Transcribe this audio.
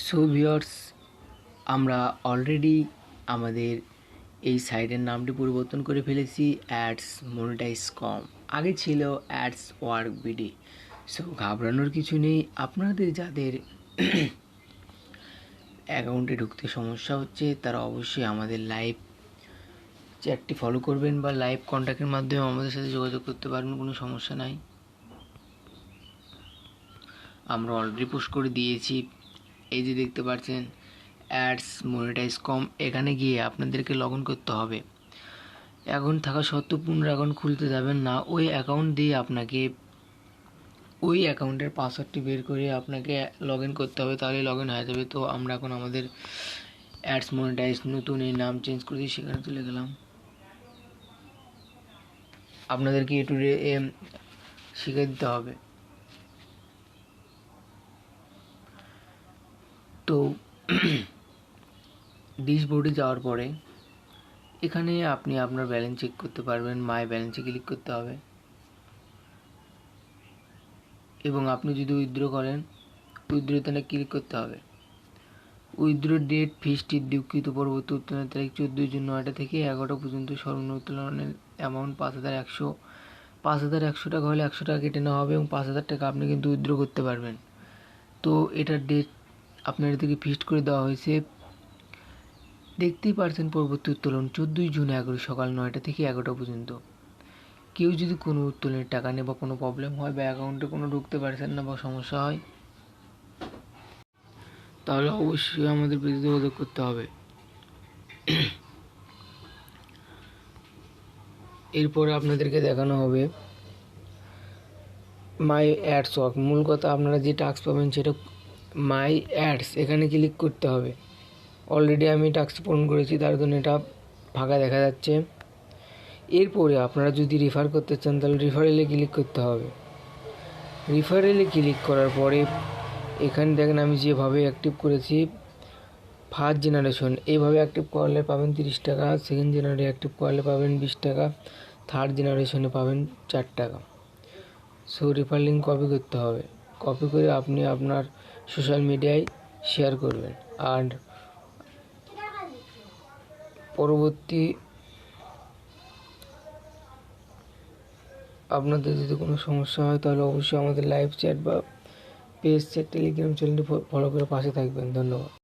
So viewers, আমরা already আমাদের এই সাইটের নামটি পরিবর্তন করে ফেলেছি। অ্যাডস মনিটাইজ কম, আগে ছিল অ্যাডস ওয়ার্ক বিডি। সো ঘাবড়ানোর কিছু নেই। আপনাদের যাদের অ্যাকাউন্টে ঢুকতে সমস্যা হচ্ছে তারা অবশ্যই আমাদের লাইভ চ্যাটটি ফলো করবেন বা লাইভ কন্ট্যাক্টের মাধ্যমে আমাদের সাথে যোগাযোগ করতে পারবেন, কোনো সমস্যা নাই। আমরা অলরেডি পোস্ট করে দিয়েছি। এই যে দেখতে পাচ্ছেন অ্যাডস মনিটাইজ কম, এখানে গিয়ে আপনাদেরকে লগ ইন করতে হবে। অ্যাকাউন্ট থাকা সত্ত্বেও পুনরায় অ্যাকাউন্ট খুলতে যাবেন না, ওই অ্যাকাউন্ট দিয়ে আপনাকে ওই অ্যাকাউন্টের পাসওয়ার্ডটি বের করে আপনাকে লগ ইন করতে হবে, তাহলে লগ ইন হয়ে যাবে। তো আমরা এখন আমাদের অ্যাডস মনিটাইজ নতুন এই নাম চেঞ্জ করে দিয়ে সেখানে চলে গেলাম। আপনাদেরকে এ টু শিখে দিতে হবে। তো ডিশবোর্ডে যাওয়ার পরে এখানে আপনি আপনার ব্যালেন্স চেক করতে পারবেন। মাই ব্যালেন্সে ক্লিক করতে হবে এবং আপনি যদি উইথড্র করেন উইথড্রোতে ক্লিক করতে হবে। উইথড্র ডেট ফিসটির দুঃখিত পরবর্তী উত্তোলনের তারিখ 14/9 থেকে 11টা পর্যন্ত। সর্বনিম্ন উত্তোলনের অ্যামাউন্ট 5,100। 5,100 টাকা হলে 100 টাকা কেটে নেওয়া হবে এবং 5,000 টাকা আপনি কিন্তু উইথড্র করতে পারবেন। তো এটার ডেট আপনার থেকে ফিক্সড করে দেওয়া হয়েছে। দেখতেই পারছেন পরবর্তী উত্তোলন 14 জুন সকাল 9টা থেকে 11টা পর্যন্ত। কেউ যদি কোনো উত্তোলনের টাকা নেই বা কোনো প্রবলেম হয় বা অ্যাকাউন্টে কোনো ঢুকতে পারছেন না বা সমস্যা হয়, তাহলে অবশ্যই আমাদের পেজে যোগাযোগ করতে হবে। এরপরে আপনাদেরকে দেখানো হবে মাই অ্যাডস ওয়ার্ক। মূল কথা, আপনারা যে টাস্ক পাবেন সেটা মাই অ্যাডস, এখানে ক্লিক করতে হবে। অলরেডি আমি টাস্ক পূরণ করেছি, তার জন্য এটা ফাঁকা দেখা যাচ্ছে। এরপরে আপনারা যদি রেফার করতে চান তাহলে রেফারেলে ক্লিক করতে হবে। রেফারেলে ক্লিক করার পরে এখানে দেখেন আমি যেভাবে অ্যাক্টিভ করেছি, ফার্স্ট জেনারেশন এইভাবে অ্যাক্টিভ করলে পাবেন 30 টাকা, সেকেন্ড জেনারেশনে অ্যাক্টিভ করলে পাবেন 20 টাকা, থার্ড জেনারেশনে পাবেন 4 টাকা। সো রেফার লিঙ্ক কপি করতে হবে। কপি করে আপনি আপনার সোশ্যাল মিডিয়ায় শেয়ার করবেন। আর পরবর্তী আপনাদের যদি কোনো সমস্যা হয় তাহলে অবশ্যই আমাদের লাইভ চ্যাট বা পেজ চ্যাট টেলিগ্রাম চ্যানেলটি ফলো করে পাশে থাকবেন। ধন্যবাদ।